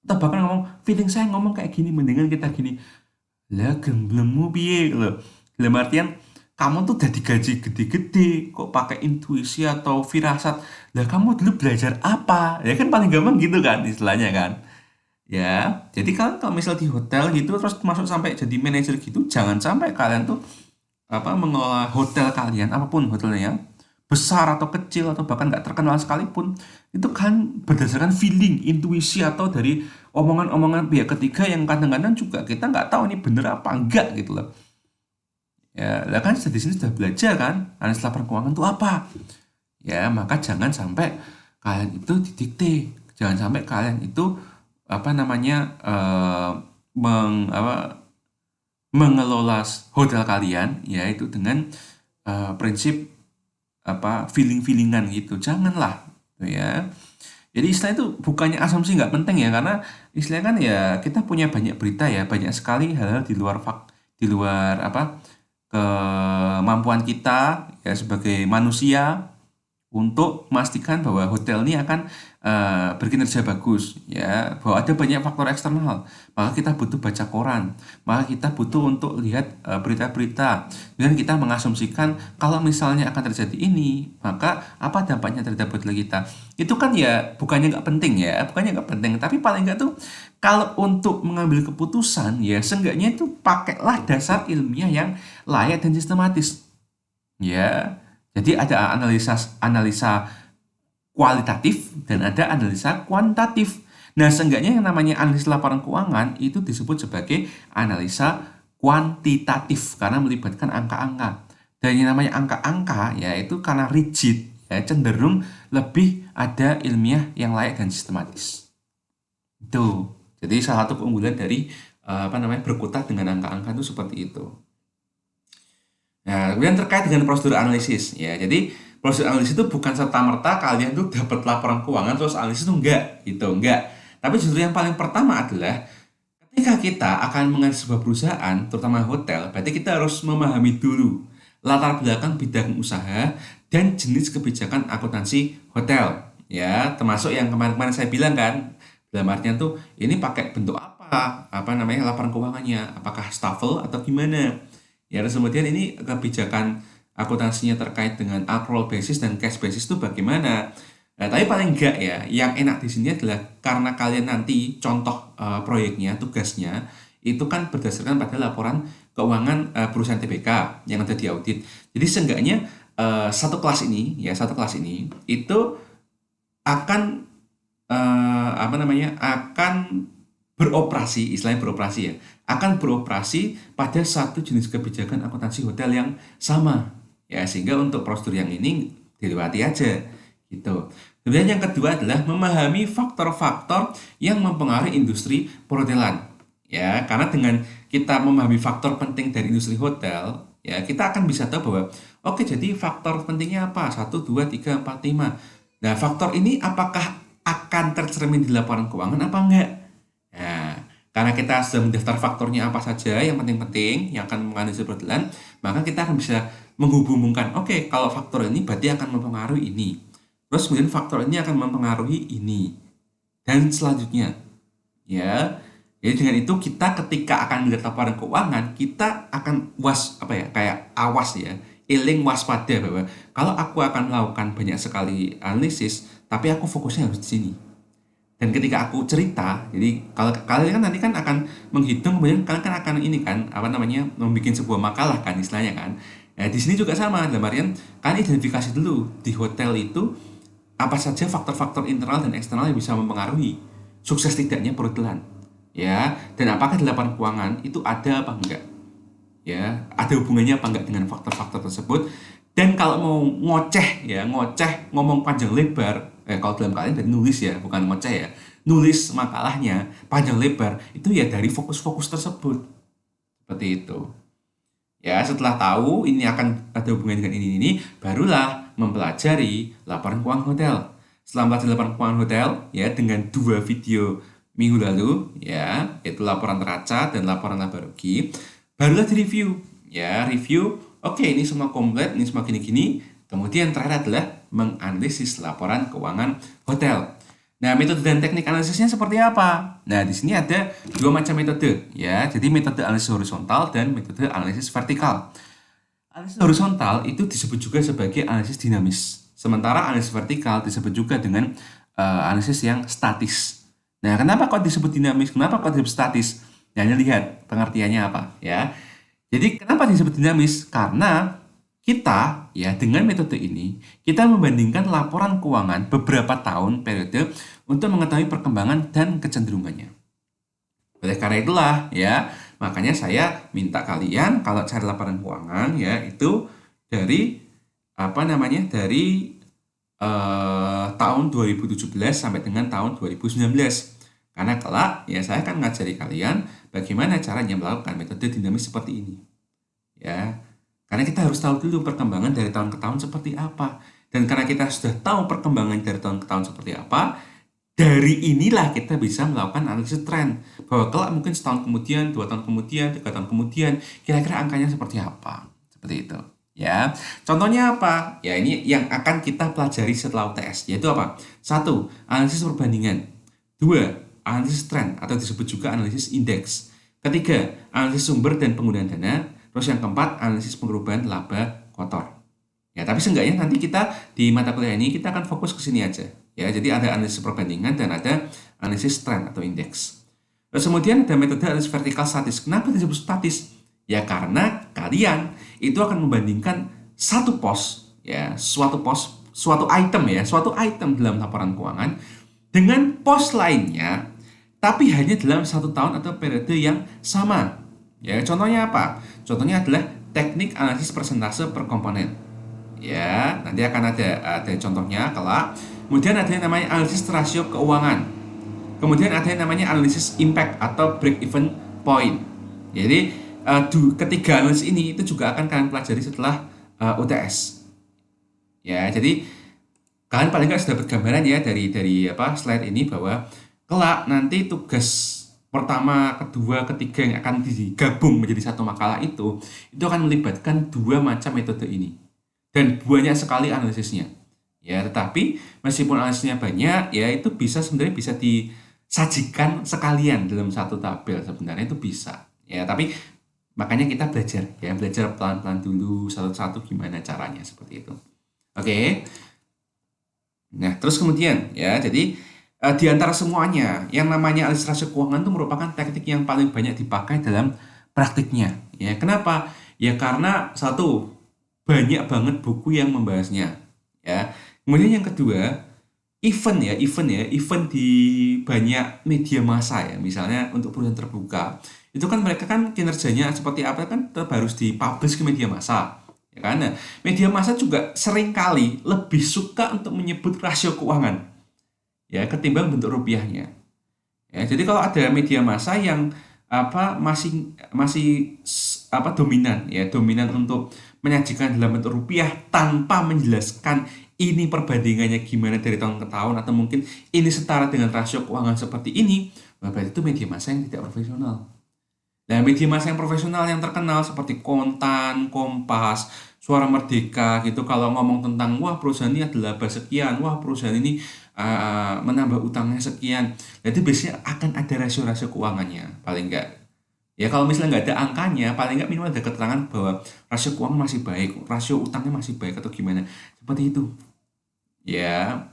A: atau bahkan ngomong feeling saya ngomong kayak gini mendingan kita gini lah gemblengmu piye loh dalam artian kamu tuh udah digaji gede-gede kok pakai intuisi atau firasat lah kamu dulu belajar apa ya kan paling gampang gitu kan istilahnya kan ya jadi kan kalau misal di hotel gitu terus masuk sampai jadi manajer gitu jangan sampai kalian tuh mengelola hotel kalian apapun hotelnya besar atau kecil atau bahkan nggak terkenal sekalipun itu kan berdasarkan feeling intuisi atau dari omongan-omongan pihak ketiga yang kadang-kadang juga kita nggak tahu ini bener apa enggak gitu loh ya lah kan di sini sudah belajar kan analis laporan keuangan itu apa ya maka jangan sampai kalian itu didikte jangan sampai kalian itu apa namanya mengelola hotel kalian yaitu dengan prinsip feeling-feelingan gitu janganlah gitu ya jadi istilah itu bukannya asumsi nggak penting ya karena istilahnya kan ya kita punya banyak berita ya banyak sekali hal-hal di luar kemampuan kita ya sebagai manusia untuk memastikan bahwa hotel ini akan berkinerja bagus ya bahwa ada banyak faktor eksternal maka kita butuh baca koran maka kita butuh untuk lihat berita-berita dan kita mengasumsikan kalau misalnya akan terjadi ini maka apa dampaknya terhadap hotel kita itu kan ya bukannya nggak penting tapi paling nggak tuh kalau untuk mengambil keputusan ya seenggaknya itu pakailah dasar ilmiah yang layak dan sistematis ya jadi ada analisa kualitatif dan ada analisa kuantitatif. Nah, seenggaknya yang namanya analisa laporan keuangan itu disebut sebagai analisa kuantitatif karena melibatkan angka-angka. Dan yang namanya angka-angka ya itu karena rigid ya cenderung lebih ada ilmiah yang layak dan sistematis. Itu. Jadi salah satu keunggulan dari berkutat dengan angka-angka itu seperti itu. Nah, kemudian terkait dengan prosedur analisis ya. Jadi prosedur analisis itu bukan serta-merta kalian tuh dapat laporan keuangan terus analisis itu enggak. Tapi justru yang paling pertama adalah ketika kita akan menganalisis sebuah perusahaan, terutama hotel, berarti kita harus memahami dulu latar belakang bidang usaha dan jenis kebijakan akuntansi hotel. Ya, termasuk yang kemarin-kemarin saya bilang kan, dalam artian tuh ini pakai bentuk laporan keuangannya, apakah staffel atau gimana. Ya, terus kemudian ini kebijakan akuntansinya terkait dengan accrual basis dan cash basis itu bagaimana? Nah, tapi paling enggak ya, yang enak di sini adalah karena kalian nanti contoh proyeknya, tugasnya itu kan berdasarkan pada laporan keuangan perusahaan TBK yang ada di audit. Jadi seenggaknya satu kelas ini itu akan akan beroperasi ya akan beroperasi pada satu jenis kebijakan akuntansi hotel yang sama ya sehingga untuk prosedur yang ini dilewati aja gitu. Kemudian yang kedua adalah memahami faktor-faktor yang mempengaruhi industri perhotelan ya karena dengan kita memahami faktor penting dari industri hotel ya kita akan bisa tahu bahwa oke jadi faktor pentingnya apa 1, 2, 3, 4, 5. Nah faktor ini apakah akan tercermin di laporan keuangan apa enggak. Nah, karena kita sudah mendaftar faktornya apa saja yang penting-penting yang akan menganalisis perhotelan, maka kita akan bisa menghubungkan, oke, kalau faktor ini berarti akan mempengaruhi ini. Terus kemudian faktor ini akan mempengaruhi ini. Dan selanjutnya, ya. Jadi dengan itu kita ketika akan melihat laporan keuangan, kita akan kayak awas ya, eling waspada bahwa kalau aku akan melakukan banyak sekali analisis, tapi aku fokusnya harus di sini. Dan ketika aku cerita jadi kalau kalian kan nanti kan akan menghitung kemudian kalian kan akan ini kan membuat sebuah makalah kan istilahnya kan di sini juga sama dalam artian kalian identifikasi dulu di hotel itu apa saja faktor-faktor internal dan eksternal yang bisa mempengaruhi sukses tidaknya perutelan, ya, dan apakah di laporan keuangan itu ada apa enggak, ya, ada hubungannya apa enggak dengan faktor-faktor tersebut. Dan kalau mau ngoceh, ya, ngoceh ngomong panjang lebar, kalau dalam kalian dari nulis, ya, bukan ngoceh, ya, nulis makalahnya panjang lebar itu ya dari fokus-fokus tersebut, seperti itu. Ya, setelah tahu ini akan ada hubungan dengan ini, barulah mempelajari laporan keuangan hotel. Setelah mempelajari laporan keuangan hotel, ya, dengan 2 video minggu lalu, ya, yaitu laporan neraca dan laporan laba rugi, barulah direview. Ya, review, oke, ini semua komplit, ini semua gini-gini. Kemudian terakhir adalah menganalisis laporan keuangan hotel. Nah, metode dan teknik analisisnya seperti apa? Nah, di sini ada 2 macam metode, ya. Jadi metode analisis horizontal dan metode analisis vertikal. Analisis horizontal itu disebut juga sebagai analisis dinamis. Sementara analisis vertikal disebut juga dengan analisis yang statis. Nah, kenapa kok disebut dinamis? Kenapa kok disebut statis? Nah, ini lihat pengertiannya apa, ya. Jadi kenapa disebut dinamis? Karena kita, ya, dengan metode ini kita membandingkan laporan keuangan beberapa tahun periode untuk mengetahui perkembangan dan kecenderungannya. Oleh karena itulah, ya, makanya saya minta kalian kalau cari laporan keuangan, ya, itu dari apa namanya, dari tahun 2017 sampai dengan tahun 2019. Karena kelak, ya, saya akan ngajari kalian bagaimana caranya melakukan metode dinamis seperti ini, ya. Karena kita harus tahu dulu perkembangan dari tahun ke tahun seperti apa. Dan karena kita sudah tahu perkembangan dari tahun ke tahun seperti apa, dari inilah kita bisa melakukan analisis tren. Bahwa kelak mungkin setahun kemudian, 2 tahun kemudian, 3 tahun kemudian, kira-kira angkanya seperti apa. Seperti itu. Ya, contohnya apa? Ya, ini yang akan kita pelajari setelah UTS, yaitu apa? 1. Analisis perbandingan. 2. Analisis tren atau disebut juga analisis indeks. 3. Analisis sumber dan penggunaan dana. Terus yang keempat, analisis perubahan laba kotor. Ya, tapi seenggaknya nanti kita di mata kuliah ini kita akan fokus ke sini aja. Ya, jadi ada analisis perbandingan dan ada analisis tren atau indeks. Terus kemudian ada metode analisis vertikal statis. Kenapa disebut statis? Ya, karena kalian itu akan membandingkan satu pos, ya, suatu item dalam laporan keuangan dengan pos lainnya, tapi hanya dalam 1 tahun atau periode yang sama. Ya, contohnya apa? Contohnya adalah teknik analisis persentase per komponen. Ya, nanti akan ada contohnya kelak. Kemudian ada yang namanya analisis rasio keuangan. Kemudian ada yang namanya analisis impact atau break even point. Jadi ketiga analisis ini itu juga akan kalian pelajari setelah UTS. Ya, jadi kalian paling nggak sudah bergambaran, ya, dari slide ini bahwa kelak nanti tugas pertama, kedua, ketiga yang akan digabung menjadi satu makalah itu akan melibatkan 2 macam metode ini dan banyak sekali analisisnya, ya. Tetapi meskipun analisisnya banyak, ya, itu sebenarnya bisa disajikan sekalian dalam satu tabel, sebenarnya itu bisa, ya. Tapi makanya kita belajar pelan-pelan dulu, satu-satu gimana caranya, seperti itu. Oke. Nah, terus kemudian, ya, jadi di antara semuanya, yang namanya analisis rasio keuangan itu merupakan teknik yang paling banyak dipakai dalam praktiknya. Ya, kenapa? Ya, karena satu, banyak banget buku yang membahasnya. Ya. Kemudian yang kedua, event di banyak media massa, ya. Misalnya untuk perusahaan terbuka, itu kan mereka kan kinerjanya seperti apa kan tetap harus dipublish ke media massa. Ya kan? Nah, media massa juga seringkali lebih suka untuk menyebut rasio keuangan, ya, ketimbang bentuk rupiahnya. Ya, jadi kalau ada media massa yang masih dominan untuk menyajikan dalam bentuk rupiah tanpa menjelaskan ini perbandingannya gimana dari tahun ke tahun, atau mungkin ini setara dengan rasio keuangan seperti ini, berarti itu media massa yang tidak profesional. Nah, media massa yang profesional yang terkenal seperti Kontan, Kompas, Suara Merdeka gitu, kalau ngomong tentang wah perusahaan ini adalah sekian, wah perusahaan ini menambah utangnya sekian, jadi biasanya akan ada rasio-rasio keuangannya paling enggak. Ya, kalau misalnya nggak ada angkanya, paling nggak minimal ada keterangan bahwa rasio keuangan masih baik, rasio utangnya masih baik atau gimana, seperti itu. Ya,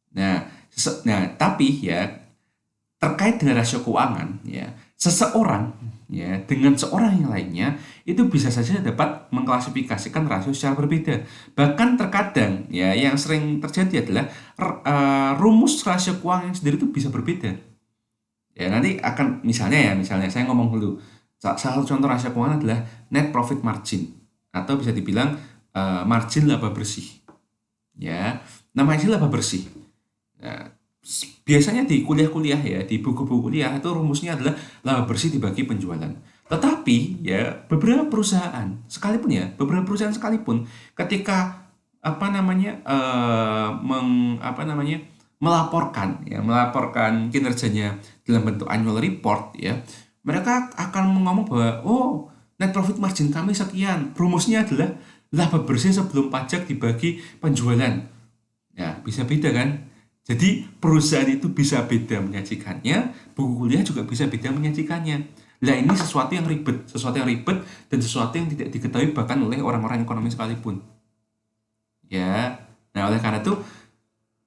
A: nah tapi, ya, terkait dengan rasio keuangan, ya, seseorang ya dengan seorang yang lainnya itu bisa saja dapat mengklasifikasikan rasio secara berbeda. Bahkan terkadang ya yang sering terjadi adalah rumus rasio keuangan yang sendiri itu bisa berbeda. Ya nanti akan misalnya saya ngomong dulu. Salah satu contoh rasio keuangan adalah net profit margin atau bisa dibilang margin laba bersih. Ya, namanya laba bersih. Nah, biasanya di kuliah-kuliah ya, di buku-buku kuliah itu rumusnya adalah laba bersih dibagi penjualan. Tetapi ya beberapa perusahaan sekalipun ketika melaporkan kinerjanya dalam bentuk annual report ya, mereka akan ngomong bahwa net profit margin kami sekian, rumusnya adalah laba bersih sebelum pajak dibagi penjualan. Ya, bisa beda kan? Jadi perusahaan itu bisa beda menyajikannya, buku kuliah juga bisa beda menyajikannya. Nah ini sesuatu yang ribet dan sesuatu yang tidak diketahui bahkan oleh orang-orang ekonomi sekalipun. Ya, nah oleh karena itu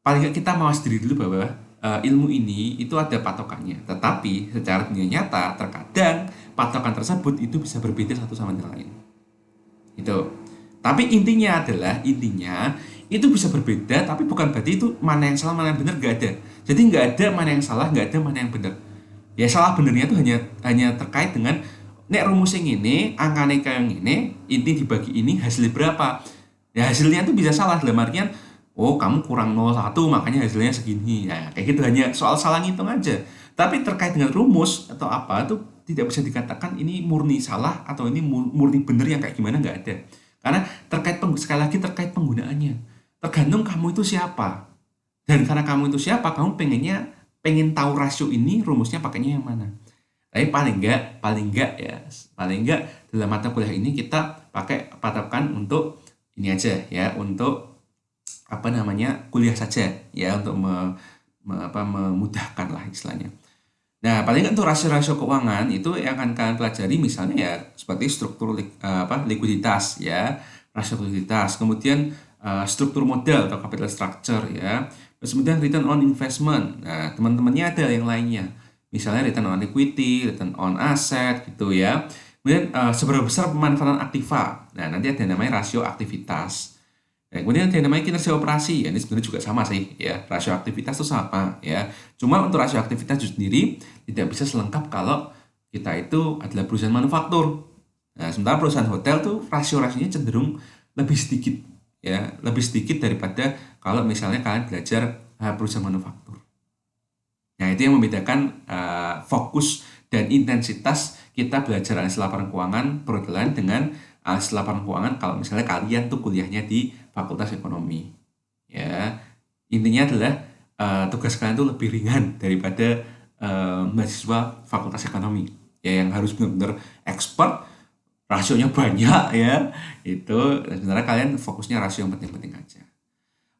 A: paling nggak kita mawas diri dulu bahwa ilmu ini itu ada patokannya. Tetapi secara dunia nyata terkadang patokan tersebut itu bisa berbeda satu sama yang lain. Itu. Tapi intinya itu bisa berbeda, tapi bukan berarti itu mana yang salah mana yang benar, nggak ada. Jadi nggak ada mana yang salah, nggak ada mana yang benar. Ya salah benernya itu hanya terkait dengan nek rumus yang ini, angkanya kayak yang ini, inti dibagi ini hasilnya berapa. Ya hasilnya itu bisa salah dalam artian kamu kurang 0,1 makanya hasilnya segini. Ya kayak gitu hanya soal salah ngitung aja. Tapi terkait dengan rumus atau apa itu tidak bisa dikatakan ini murni salah atau ini murni bener yang kayak gimana, nggak ada. Karena sekali lagi terkait penggunaannya. Tergantung kamu itu siapa. Dan karena kamu itu siapa, kamu pengen tahu rasio ini rumusnya pakainya yang mana. Tapi paling enggak dalam mata kuliah ini kita pakai patokan untuk ini aja ya, untuk kuliah saja ya, untuk memudahkan lah istilahnya. Nah, paling nggak untuk rasio-rasio keuangan itu yang akan kalian pelajari misalnya ya seperti struktur likuiditas ya, rasio likuiditas, kemudian struktur modal atau capital structure ya. Terus kemudian return on investment. Nah, teman-temannya ada yang lainnya. Misalnya return on equity, return on asset gitu ya. Kemudian seberapa besar pemanfaatan aktiva. Nah, nanti ada namanya rasio aktivitas. Nah, kemudian ada namanya kinerja operasi. Ya, ini sebenarnya juga sama sih ya. Rasio aktivitas itu sama ya. Cuma untuk rasio aktivitas itu sendiri tidak bisa selengkap kalau kita itu adalah perusahaan manufaktur. Nah, sementara perusahaan hotel tuh rasio-rasionya cenderung lebih sedikit ya, lebih sedikit daripada kalau misalnya kalian belajar perusahaan manufaktur. Nah, itu yang membedakan fokus dan intensitas kita belajar analisa laporan keuangan perhotelan dengan analisa laporan keuangan kalau misalnya kalian tuh kuliahnya di Fakultas Ekonomi. Ya, intinya adalah tugas kalian tuh lebih ringan daripada mahasiswa Fakultas Ekonomi. Ya, yang harus benar-benar expert, rasionya banyak ya. Itu sebenarnya kalian fokusnya rasio yang penting-penting aja.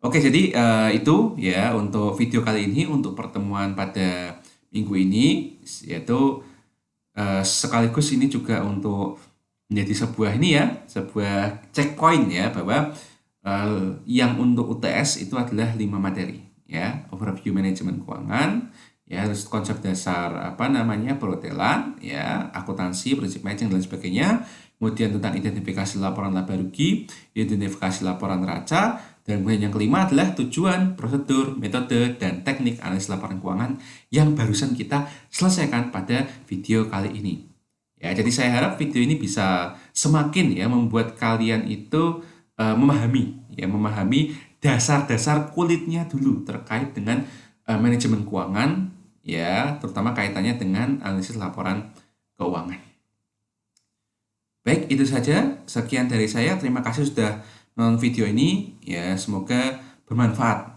A: Oke, jadi itu ya untuk video kali ini, untuk pertemuan pada minggu ini, yaitu sekaligus ini juga untuk menjadi sebuah checkpoint ya, bahwa yang untuk UTS itu adalah 5 materi ya, overview manajemen keuangan ya, terus konsep dasar perhotelan ya, akuntansi, prinsip matching dan sebagainya, kemudian tentang identifikasi laporan laba rugi, identifikasi laporan neraca, dan kemudian yang kelima adalah tujuan, prosedur, metode, dan teknik analis laporan keuangan yang barusan kita selesaikan pada video kali ini. Ya, jadi saya harap video ini bisa semakin ya membuat kalian itu memahami dasar-dasar kulitnya dulu terkait dengan manajemen keuangan ya, terutama kaitannya dengan analisis laporan keuangan. Baik, itu saja. Sekian dari saya. Terima kasih sudah nonton video ini ya, semoga bermanfaat.